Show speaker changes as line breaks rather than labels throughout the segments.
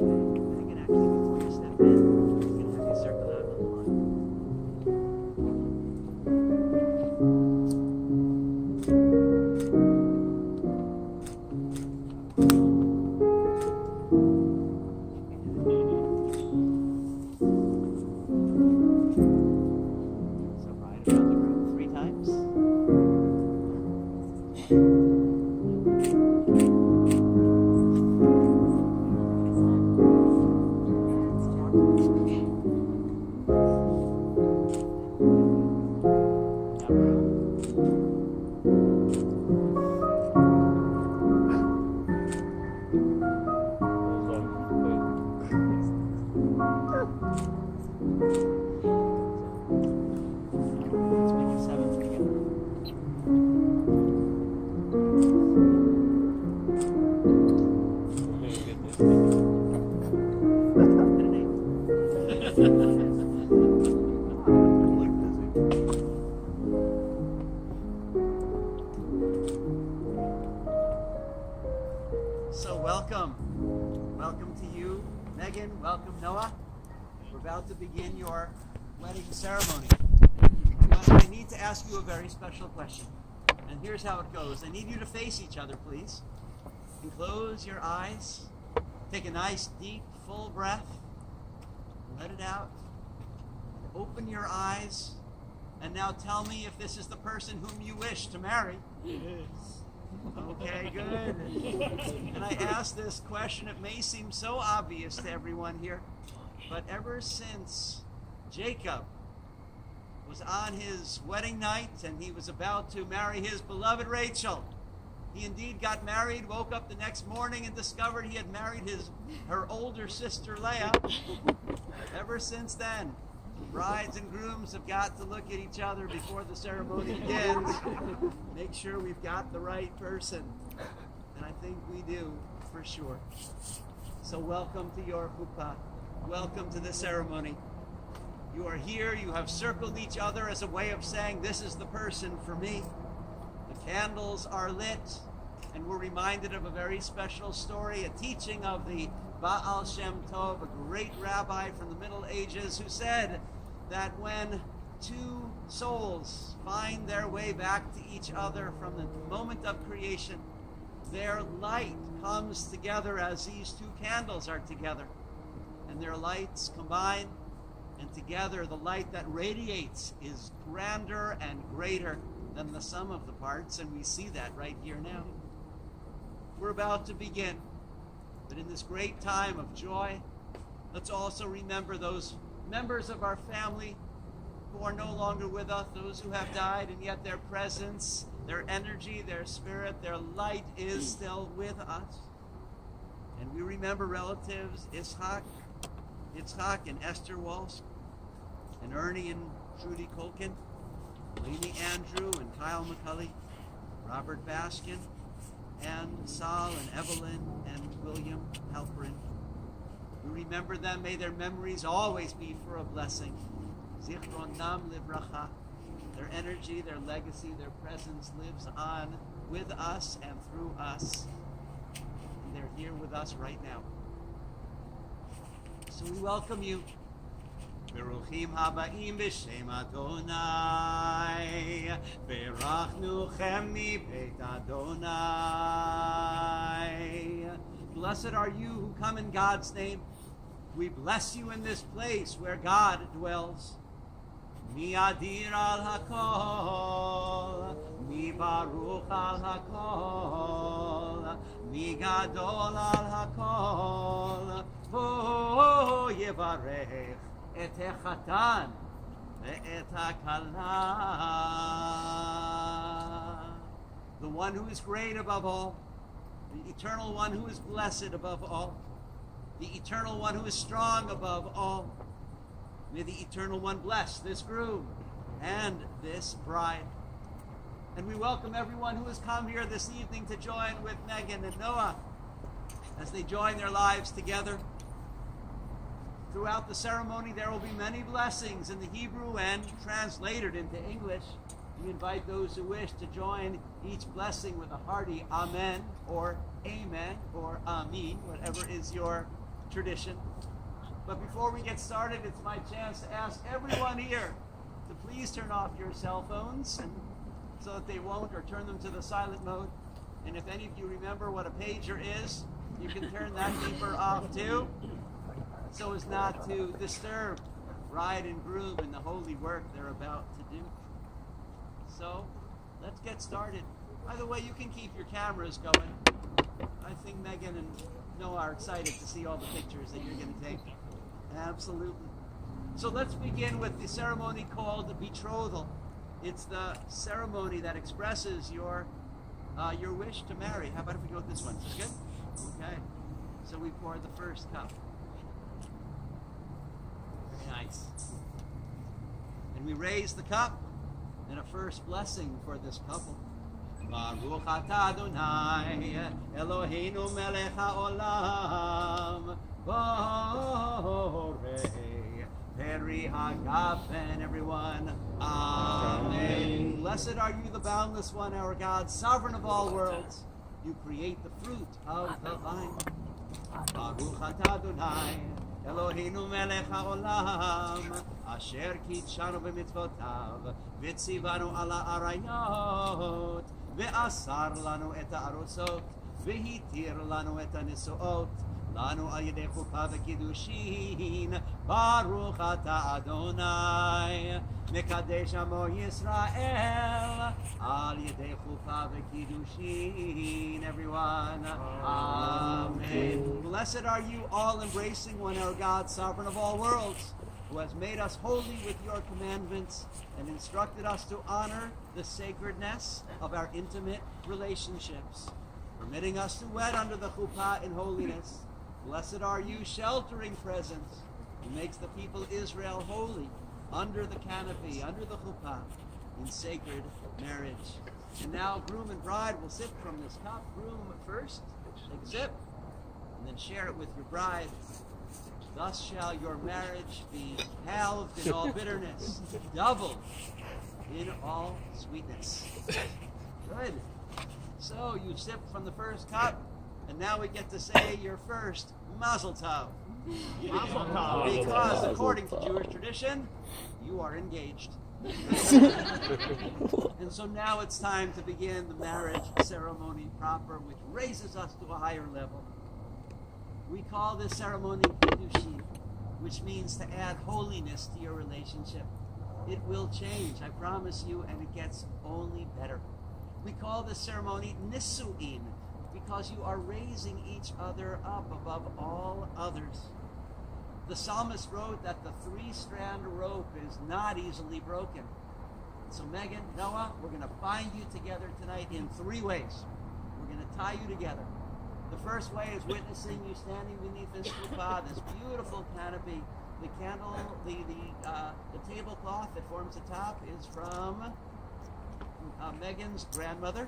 Megan, actually, before you step in, I'm going to have you circle out on the line. So ride around the group 3 times. Let's make it 7 together. So welcome to you, Megan. Welcome, Noah. We're about to begin your wedding ceremony. I need to ask you a very special question. And here's how it goes. I need you to face each other, please. And close your eyes. Take a nice, deep, full breath. Let it out. Open your eyes. And now tell me if this is the person whom you wish to marry. Okay, good. And I ask this question, it may seem so obvious to everyone here, but ever since Jacob was on his wedding night and he was about to marry his beloved Rachel, he indeed got married, woke up the next morning and discovered he had married her older sister Leah. Ever since then, brides and grooms have got to look at each other before the ceremony begins. Make sure we've got the right person. And I think we do, for sure. So welcome to your chuppah. Welcome to the ceremony. You are here, you have circled each other as a way of saying, this is the person for me. The candles are lit, and we're reminded of a very special story, a teaching of the Baal Shem Tov, a great rabbi from the Middle Ages, who said that when 2 souls find their way back to each other from the moment of creation, their light comes together as these 2 candles are together. And their lights combine, and together the light that radiates is grander and greater than the sum of the parts, and we see that right here now. We're about to begin. But in this great time of joy, let's also remember those members of our family who are no longer with us, those who have died, and yet their presence, their energy, their spirit, their light is still with us. And we remember relatives Yitzhak and Esther Walsh, and Ernie and Trudy Colkin, Lainey Andrew and Kyle McCulley, Robert Baskin, and Sal and Evelyn and William Halperin. We remember them. May their memories always be for a blessing. Zichronam livracha. Their energy, their legacy, their presence lives on with us and through us. And they're here with us right now. So we welcome you. Beruchim habaim b'shem Adonai, berachnuchem mibeit Adonai. Blessed are you who come in God's name. We bless you in this place where God dwells. Mi adir al hakol, mi baruch al hakol, mi gadol al hakol, vo yevarech et hechatan ve'et hakala. The one who is great above all, the eternal one who is blessed above all, the eternal one who is strong above all. May the eternal one bless this groom and this bride. And we welcome everyone who has come here this evening to join with Megan and Noah as they join their lives together. Throughout the ceremony, there will be many blessings in the Hebrew and translated into English. We invite those who wish to join each blessing with a hearty Amen or Amen or Amin, whatever is your tradition. But before we get started, it's my chance to ask everyone here to please turn off your cell phones so that they won't, or turn them to the silent mode. And if any of you remember what a pager is, you can turn that beeper off too, so as not to disturb bride and groom in the holy work they're about to do. So, let's get started. By the way, you can keep your cameras going. I think Megan and Noah are excited to see all the pictures that you're going to take. Absolutely. So let's begin with the ceremony called the betrothal. It's the ceremony that expresses your wish to marry. How about if we go with this one? Is this good? Okay. So we pour the first cup. Very nice. And we raise the cup in a first blessing for this couple. Baruch atah Adonai Eloheinu melech haolam borei peri hagafen. Everyone, Amen. Blessed are you, the boundless one, our God, sovereign of all worlds. You create the fruit of the vine. Baruch atah Adonai Eloheinu melech haolam asher kitshanu b'mitzvotav v'tzivanu ala arayot ve'asar lanu et ha'arosot ve'hitir lanu et ha'nisuot lanu al yedei chuppah v'kiddushin. Baruch atah Adonai mekadesh amo Yisrael al yedei chuppah v'kiddushin. Everyone, Amen. Blessed are you, all embracing one, our God, sovereign of all worlds, who has made us holy with your commandments and instructed us to honor the sacredness of our intimate relationships, permitting us to wed under the chuppah in holiness. Blessed are you, sheltering presence, who makes the people Israel holy under the canopy, under the chuppah, in sacred marriage. And now groom and bride will sip from this cup. Groom first, take a sip, and then share it with your bride. Thus shall your marriage be halved in all bitterness, doubled in all sweetness. Good. So you sipped from the first cup, and now we get to say your first Mazel Tov.
Mazel Tov.
Because according to Jewish tradition, you are engaged. And so now it's time to begin the marriage ceremony proper, which raises us to a higher level. We call this ceremony Kiddushin, which means to add holiness to your relationship. It will change, I promise you, and it gets only better. We call this ceremony Nisu'in, because you are raising each other up above all others. The psalmist wrote that the three-strand rope is not easily broken. So Megan, Noah, we're going to bind you together tonight in three ways. We're going to tie you together. The first way is witnessing you standing beneath this chuppah, this beautiful canopy. The candle, the tablecloth that forms the top is from Megan's grandmother,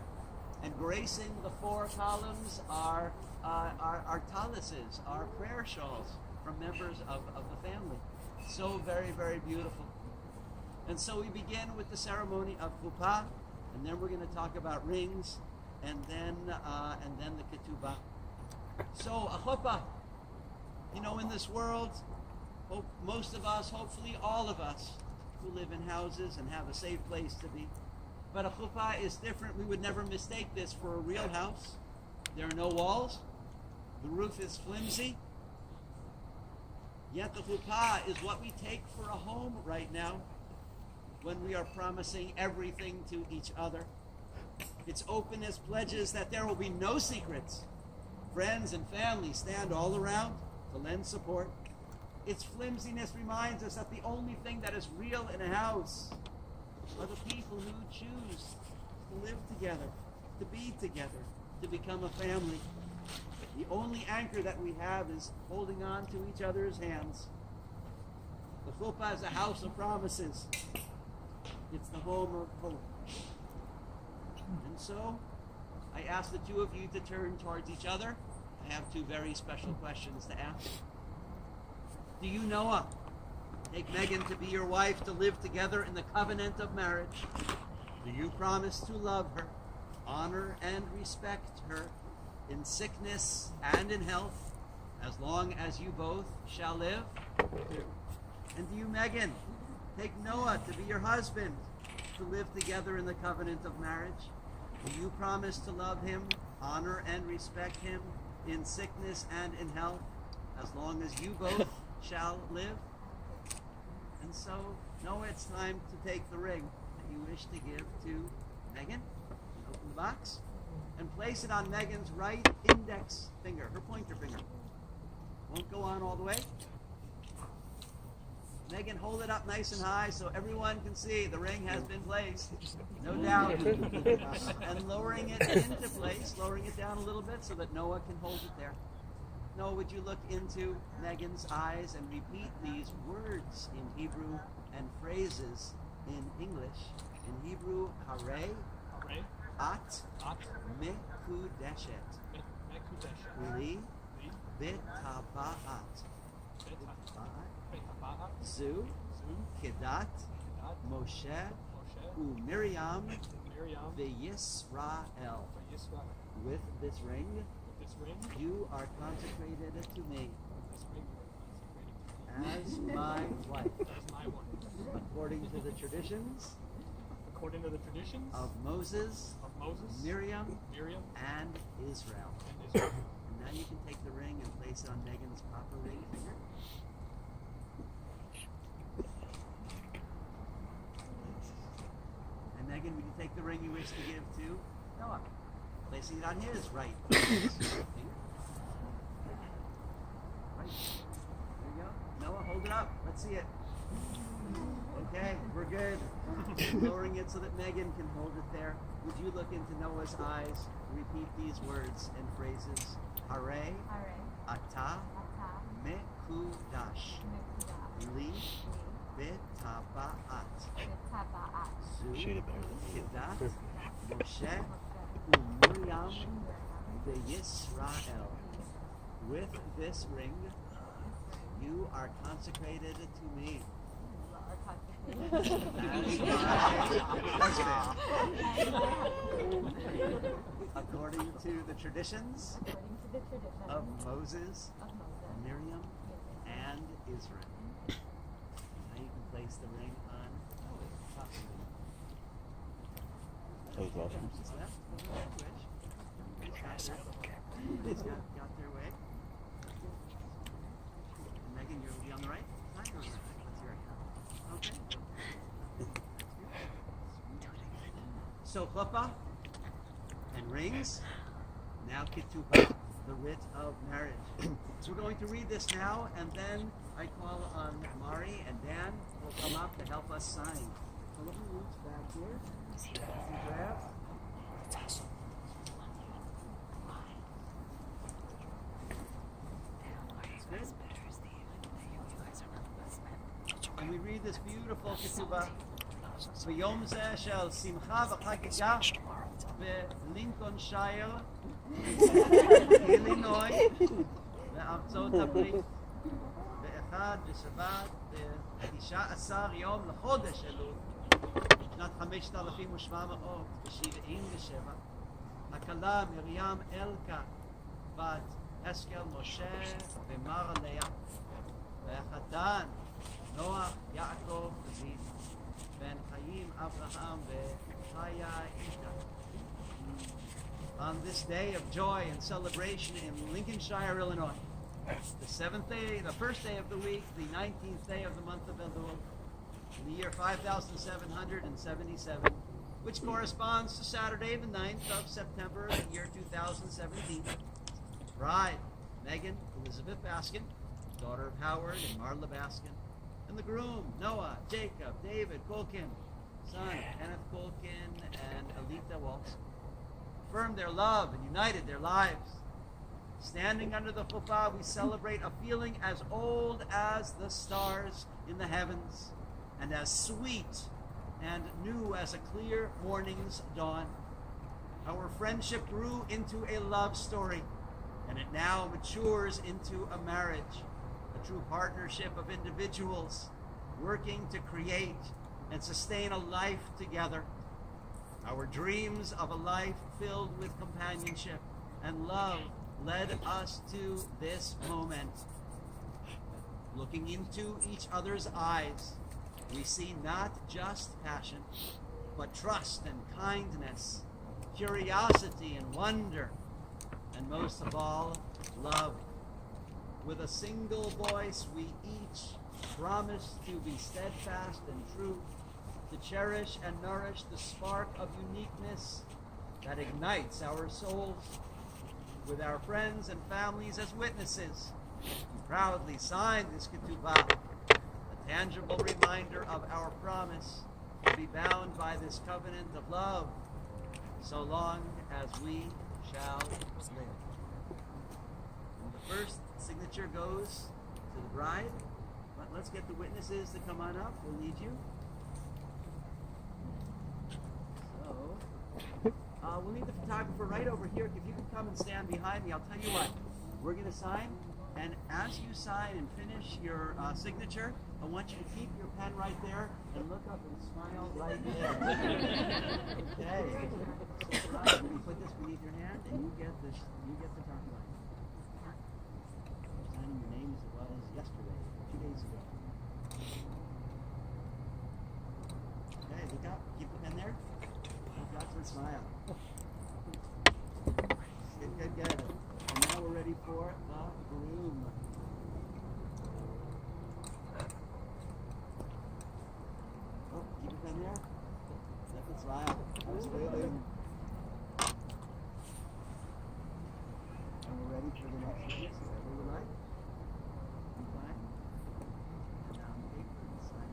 and gracing the four columns are talises, are prayer shawls from members of the family. So very, very beautiful. And so we begin with the ceremony of chuppah, and then we're going to talk about rings, and then the ketubah. So a chuppah, in this world, most of us, hopefully all of us, who live in houses and have a safe place to be. But a chuppah is different. We would never mistake this for a real house. There are no walls. The roof is flimsy. Yet the chuppah is what we take for a home right now, when we are promising everything to each other. Its openness pledges that there will be no secrets. Friends and family stand all around to lend support. Its flimsiness reminds us that the only thing that is real in a house are the people who choose to live together, to be together, to become a family. The only anchor that we have is holding on to each other's hands. The chuppah is a house of promises. It's the home of hope. And so, I ask the two of you to turn towards each other. I have two very special questions to ask. Do you, Noah, take Megan to be your wife, to live together in the covenant of marriage? Do you promise to love her, honor and respect her in sickness and in health, as long as you both shall live. And to you, Megan, take Noah to be your husband, to live together in the covenant of marriage. Do you promise to love him, honor and respect him in sickness and in health, as long as you both shall live? And so, Noah, it's time to take the ring that you wish to give to Megan. Open the box and place it on Megan's right index finger, her pointer finger. Won't go on all the way. Megan, hold it up nice and high so everyone can see the ring has been placed. No doubt. And lowering it into place, lowering it down a little bit so that Noah can hold it there. Noah, would you look into Megan's eyes and repeat these words in Hebrew and phrases in English? In Hebrew, hare, at, mekudeshet, li, betaba'at. Zu, Kedat, Moshe, Miriam, Yisrael. With this ring, you are consecrated to me as my wife, according to the traditions of Moses, Miriam, and Israel. And now you can take the ring and place it on Megan's proper ring finger. And Megan, would you take the ring you wish to give to Noah, placing it on his right finger? Right. There you go. Noah, hold it up. Let's see it. Okay, we're good. Lowering it so that Megan can hold it there. Would you look into Noah's eyes, repeat these words and phrases? Hare, Ata, Mekudash, Li, Betaba'at, Zu, Kedat, Moshe, Miriam, Yisrael. With this ring, you are consecrated to me as my husband, according to the traditions of Moses, Miriam, and Israel. Now you can place the ring on top of it. Got their way. And Megan, you'll be on the right side or left? Let's hear it. Okay. So chuppah and rings. Now ketubah, the writ of marriage. So we're going to read this now, and then I call on Mari and Dan will come up to help us sign. So let me reach back here and grab. And we read this beautiful ketubah. ביום זה של שמחה וחגיגה בלינקולנשייר, אילינוי, בארצות הברית, באחד בשבת, ב-19 יום לחודש אלול, שנת 5777, הכלה מרים אלקה, בת אסקל משה ומרליה, והחתן נוח יעקב דוד. Ben Chaim, Abraham, Chaya, Isha. On this day of joy and celebration in Lincolnshire, Illinois, the first day of the week, the 19th day of the month of Elul, in the year 5777, which corresponds to Saturday, the 9th of September, the year 2017. Bride, Megan Elizabeth Baskin, daughter of Howard and Marla Baskin. And the groom, Noah, Jacob, David, Colkin, son, Kenneth Colkin, and Alita Waltz, affirmed their love and united their lives. Standing under the chuppah, we celebrate a feeling as old as the stars in the heavens, and as sweet and new as a clear morning's dawn. Our friendship grew into a love story, and it now matures into a marriage. A true partnership of individuals working to create and sustain a life together. Our dreams of a life filled with companionship and love led us to this moment. Looking into each other's eyes, we see not just passion, but trust and kindness, curiosity and wonder, and most of all, love. With a single voice, we each promise to be steadfast and true, to cherish and nourish the spark of uniqueness that ignites our souls. With our friends and families as witnesses, we proudly sign this Njkmbw, a tangible reminder of our promise to be bound by this covenant of love, so long as we shall live. And the first signature goes to the bride, but let's get the witnesses to come on up. We'll need you. So, we'll need the photographer right over here. If you can come and stand behind me, I'll tell you what. We're going to sign, and as you sign and finish your signature, I want you to keep your pen right there and look up and smile right there. Okay. Right. You put this beneath your hand, and you get this. You get the top line. Signing your name as it was yesterday, 2 days ago. Okay, look up. Keep the pen there. Look up and smile. Good. And now we're ready for the groom. Oh, keep your pen there. Let it smile. Absolutely. And we're ready for the next witness. Whoever you like. You fine? And now on the paper and sign.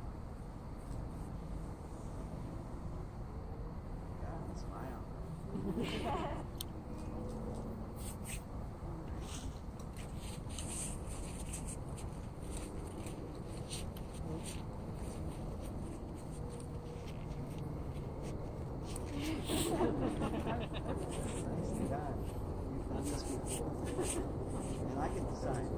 Yeah, and smile. Nicely done. You've done this before. And I get to sign.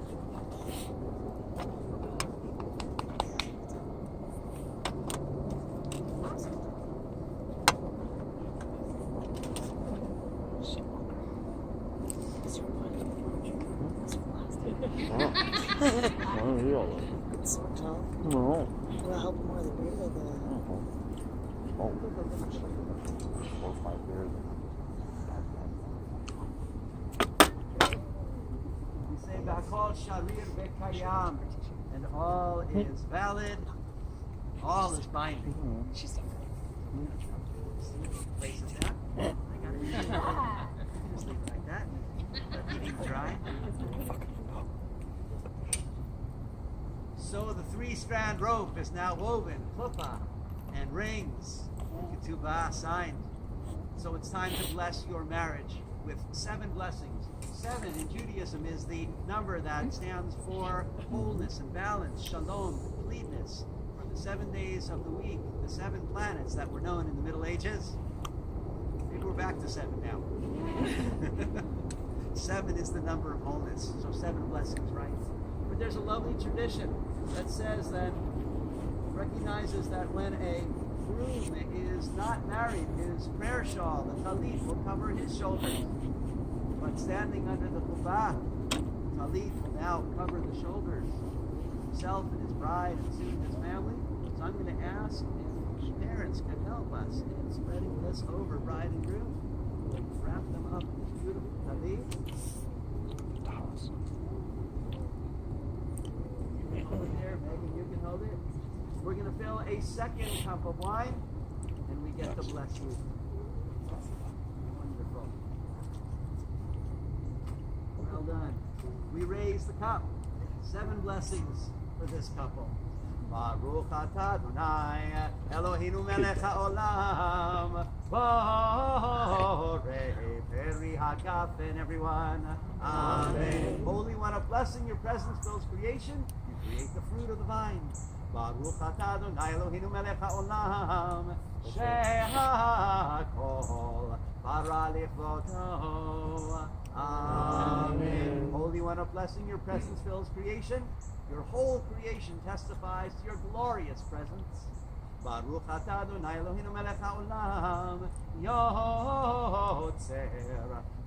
It's so tough.
No.
Will it help more the beer or the...
Oh. 4 or 5 beers.
We say Bakol Sharir Bekayam, and all is valid, all is binding.
She's so good.
Place it down. I got it. Just leave it like that. Let it dry. So the 3-strand rope is now woven, klupa, and rings, Njkmbw signed. So it's time to bless your marriage with 7 blessings. 7 in Judaism is the number that stands for wholeness and balance, shalom, completeness. For the 7 days of the week, the 7 planets that were known in the Middle Ages. Maybe we're back to 7 now. 7 is the number of wholeness, so 7 blessings, right? But there's a lovely tradition that says that, recognizes that when a groom is not married, his prayer shawl, the talit, will cover his shoulders. But standing under the chuppah, talit will now cover the shoulders of himself and his bride and soon his family. So I'm going to ask if parents can help us in spreading this over bride and groom. Wrap them up in this beautiful talit. You can hold it there, Megan, you can hold it. We're going to fill a 2nd cup of wine, and we get to bless you. Wonderful. Well done. We raise the cup. 7 blessings for this couple. Baruch atah Adonai Eloheinu melech haolam borei peri hagafen, everyone. Amen. Holy One, a blessing. Your presence fills creation. You create the fruit of the vine. Baruch atah Adonai Eloheinu melech haolam shehakol bara lichvoto. Amen. Holy One, a blessing. Your presence fills creation. Your whole creation testifies to your glorious presence. Baruch atah Adonai Eloheinu melech haolam yotzer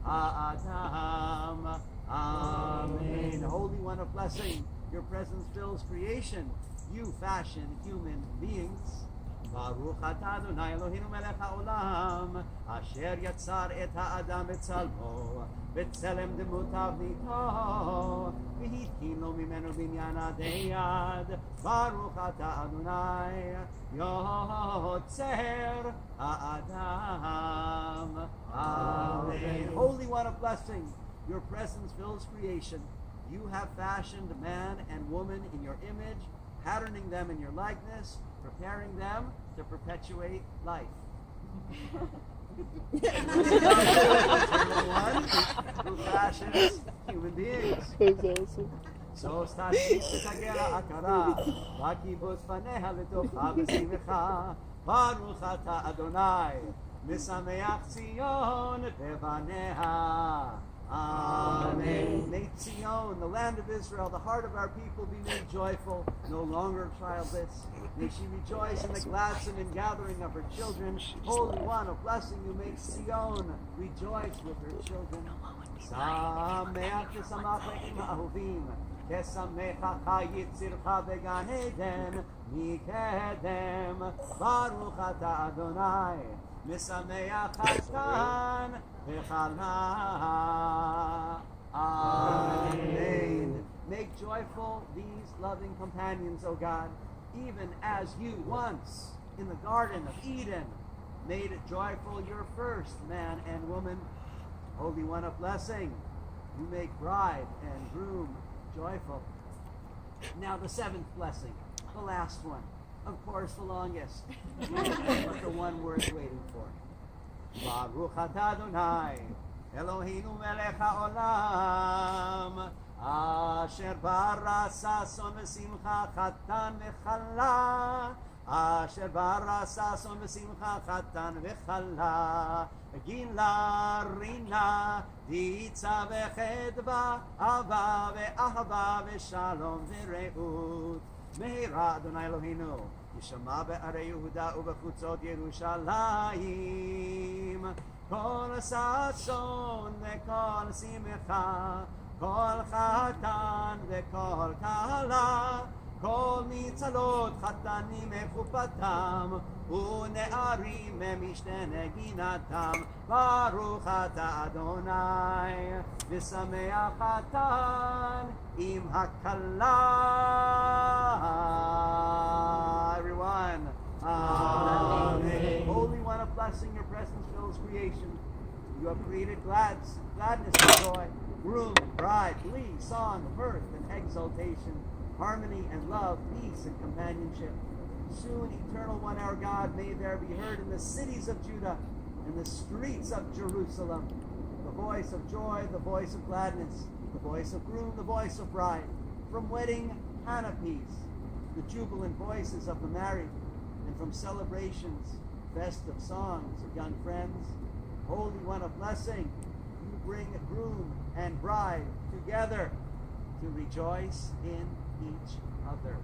ha'adam Amen. Holy One of blessing, your presence fills creation. You fashion human beings. Baruch atah Adonai Eloheinu melech haolam, asher yatzar et ha'adam betzalmo, b'tzelem demutav nito, v'hitkin lo mimenu binyan adei. Baruch atah Adonai, yotzer ha'adam. Amen. Holy One of blessing, your presence fills creation. You have fashioned man and woman in your image, patterning them in your likeness, preparing them to perpetuate life. Eternal One who fashions human beings.
That's awesome.
So stashit tagera akara, vakibos paneha letocha v'simecha, baruch ata Adonai, misameach Zion bevaneha. Amen. May Zion, the land of Israel, the heart of our people, be made joyful, no longer childless. May she rejoice in the gladsome ingathering of her children. Holy One of blessing, you make Zion rejoice with her children. Sameach v'samach le'im ha'ahuvim, kesamechacha yitzircha began Eden, mikedem, baruch ata Adonai, misameach hashkan, Amen. Make joyful these loving companions, O God, even as you once in the Garden of Eden made it joyful your first man and woman. Holy One of blessing, you make bride and groom joyful. Now the seventh blessing, the last one, of course the longest, but the one worth waiting for. Baruch atah Adonai, Eloheinu melech haolam, asher bara sason v'simcha chatan v'chala, asher bara sason v'simcha chatan v'chala, gila rina, ditza v'chedva, ava v'ahava v'shalom v'reut, meira Adonai Eloheinu, ישמע בערי יהודה ובחוצות ירושלים כל ששון וכל שמחה כל חתן וכל כלה כל מצלות חתנים מחופתם ונערים ממשנה נגינתם ברוך אתה אדוני ושמח חתן עם הכלה. Everyone, Amen. Holy One of blessing, your presence fills creation. You have created gladness and joy, groom and bride, glee, song, mirth and exultation, harmony and love, peace and companionship. Soon, Eternal One, our God, may there be heard in the cities of Judah and the streets of Jerusalem the voice of joy, the voice of gladness, the voice of groom, the voice of bride. From wedding canopies, the jubilant voices of the married, and from celebrations, festive songs of young friends. Holy One of blessing, you bring groom and bride together to rejoice in each other.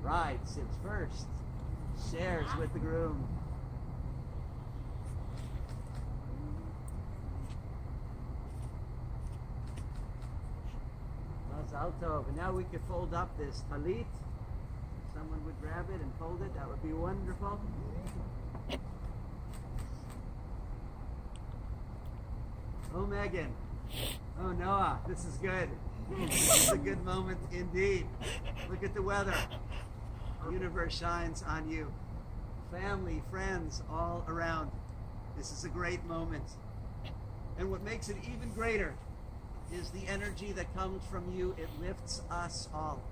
Bride sits first, shares with the groom. Mazal tov. And now we could fold up this talit. Someone would grab it and fold it. That would be wonderful. Oh, Megan. Oh, Noah. This is good. This is a good moment indeed. Look at the weather. The universe shines on you. Family, friends, all around. This is a great moment. And what makes it even greater is the energy that comes from you. It lifts us all.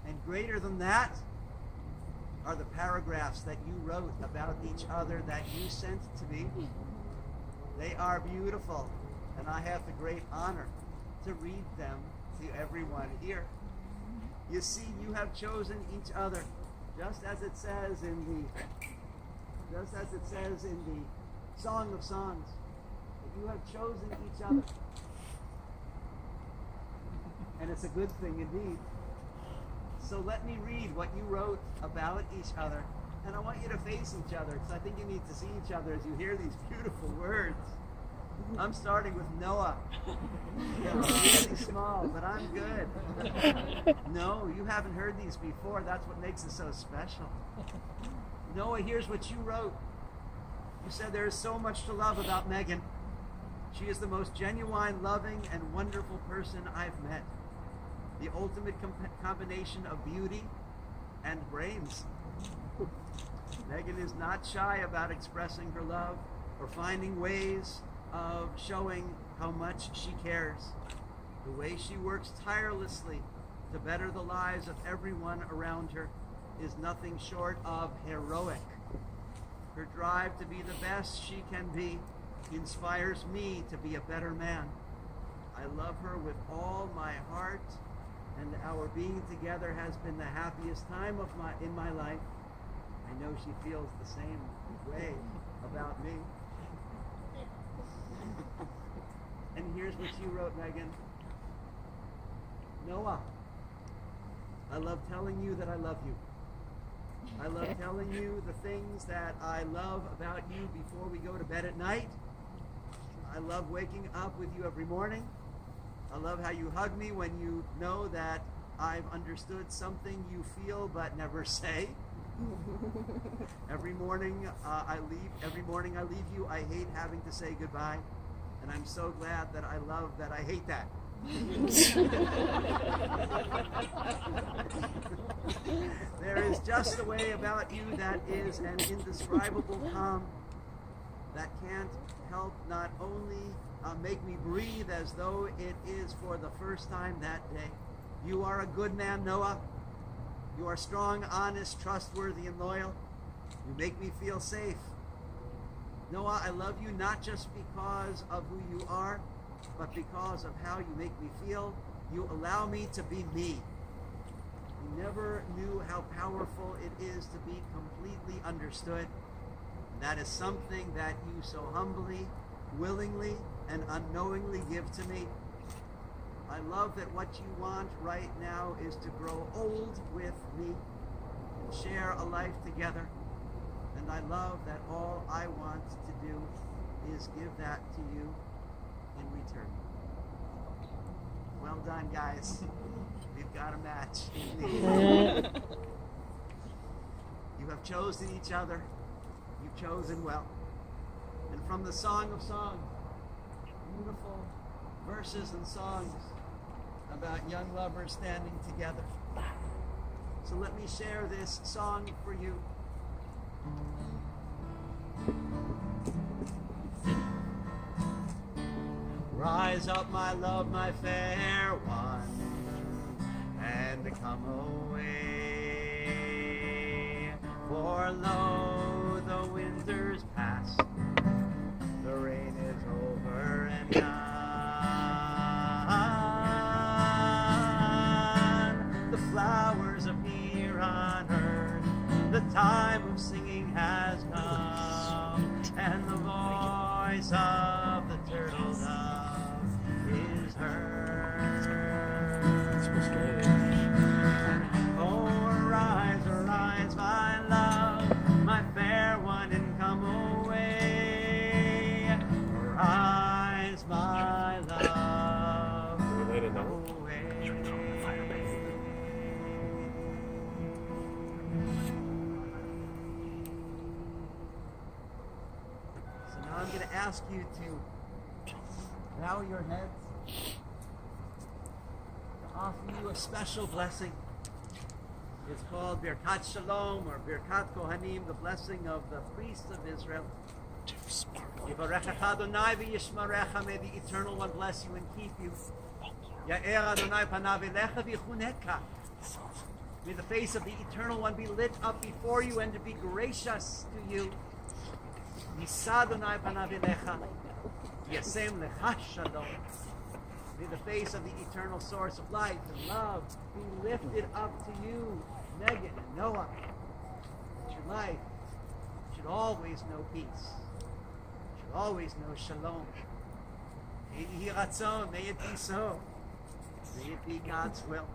And greater than that are the paragraphs that you wrote about each other that you sent to me. They are beautiful, and I have the great honor to read them to everyone here. You see, you have chosen each other, just as it says in the Song of Songs. That you have chosen each other, and it's a good thing indeed. So let me read what you wrote about each other, and I want you to face each other, because I think you need to see each other as you hear these beautiful words. I'm starting with Noah. Yeah, really small, but I'm good. No, you haven't heard these before. That's what makes it so special. Noah, here's what you wrote. You said there is so much to love about Megan. She is the most genuine, loving, and wonderful person I've met. The ultimate combination of beauty and brains. Megan is not shy about expressing her love or finding ways of showing how much she cares. The way she works tirelessly to better the lives of everyone around her is nothing short of heroic. Her drive to be the best she can be inspires me to be a better man. I love her with all my heart, and our being together has been the happiest time in my life. I know she feels the same way about me. And here's what you wrote, Megan. Noah, I love telling you that I love you. I love telling you the things that I love about you before we go to bed at night. I love waking up with you every morning. I love how you hug me when you know that I've understood something you feel but never say. Every morning I leave you. I hate having to say goodbye, and I'm so glad that I love that I hate that. There is just a way about you that is an indescribable calm that can't help not only make me breathe as though it is for the first time that day. You are a good man, Noah. You are strong, honest, trustworthy, and loyal. You make me feel safe. Noah, I love you not just because of who you are, but because of how you make me feel. You allow me to be me. You never knew how powerful it is to be completely understood. And that is something that you so humbly, willingly, and unknowingly give to me. I love that what you want right now is to grow old with me and share a life together. And I love that all I want to do is give that to you in return. Well done, guys. We've got a match. You have chosen each other. You've chosen well. And from the Song of Songs, beautiful verses and songs about young lovers standing together. So let me share this song for you. Rise up, my love, my fair one, and come away. For lo, the winter's past, the rain is over and gone. The flowers appear on earth, the time of singing has come, and the voice of the turtle dove is heard. Oh, arise, arise, my love, my fair one, and come away. Arise, my love, away. So now I'm going to ask you to bow your heads to offer you a special blessing. It's called Birkat Shalom or Birkat Kohanim, the blessing of the priests of Israel. Yivarechecha Adonai v'yishmarecha, may the Eternal One bless you and keep you. Ya'er Adonai panav elecha v'yichuneka. May the face of the Eternal One be lit up before you and to be gracious to you. Yisa Adonai panav elecha. Yasem lecha shalom. May the face of the eternal source of life and love be lifted up to you, Megan and Noah. That your life should always know peace. Should always know shalom. May it be so. May it be God's will.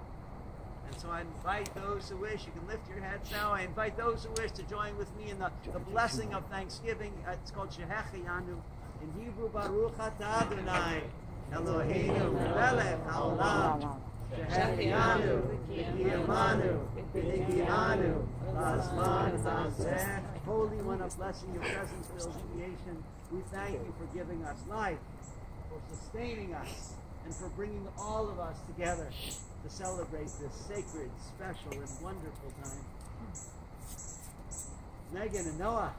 And so I invite those who wish, you can lift your heads now. I invite those who wish to join with me in the blessing of Thanksgiving. It's called Shehecheyanu. In Hebrew, Baruch atah Adonai, Eloheinu melech haolam, shehechianu, v'kiyamanu, v'nigianu, lazman hazeh. Holy One of blessing, your presence fills creation. We thank you for giving us life, for sustaining us, and for bringing all of us together to celebrate this sacred, special, and wonderful time. Megan and Noah,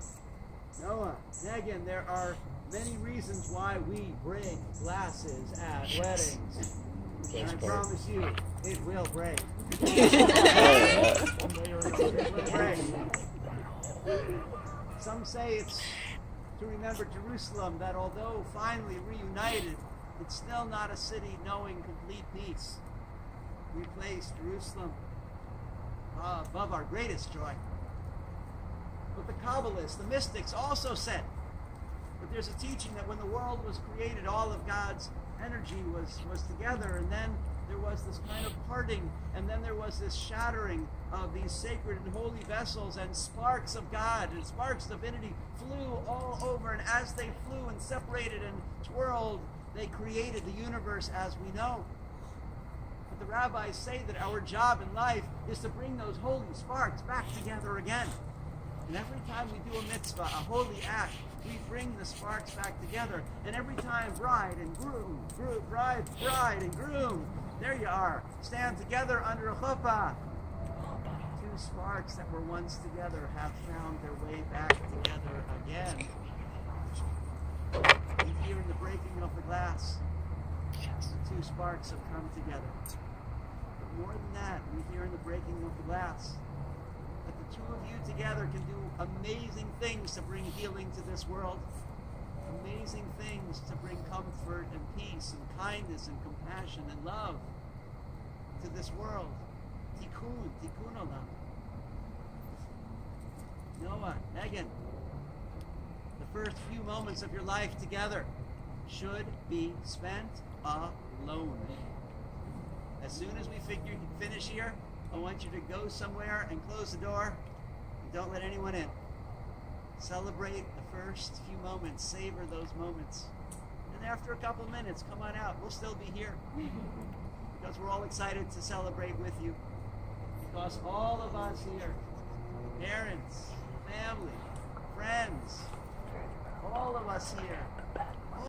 Megan, there are many reasons why we bring glasses at weddings. And I promise you, it will break. It will break. Some say it's to remember Jerusalem, that although finally reunited, it's still not a city knowing complete peace. We place Jerusalem above our greatest joy. But the Kabbalists, the mystics, also said that there's a teaching that when the world was created, all of God's energy was together, and then there was this kind of parting, and then there was this shattering of these sacred and holy vessels, and sparks of God and sparks of divinity flew all over, and as they flew and separated and twirled, they created the universe as we know. But the rabbis say that our job in life is to bring those holy sparks back together again. And every time we do a mitzvah, a holy act, we bring the sparks back together. And every time bride and groom, bride and groom, there you are, stand together under a chuppah. Two sparks that were once together have found their way back together again. We hear in the breaking of the glass, the two sparks have come together. But more than that, we hear in the breaking of the glass that the two of you together can do amazing things to bring healing to this world. Amazing things to bring comfort and peace and kindness and compassion and love to this world. Tikkun olam. Noah, Megan, the first few moments of your life together should be spent alone. As soon as we finish here, I want you to go somewhere and close the door and don't let anyone in. Celebrate the first few moments, savor those moments. And after a couple of minutes, come on out. We'll still be here because we're all excited to celebrate with you. Because all of us here, parents, family, friends, all of us here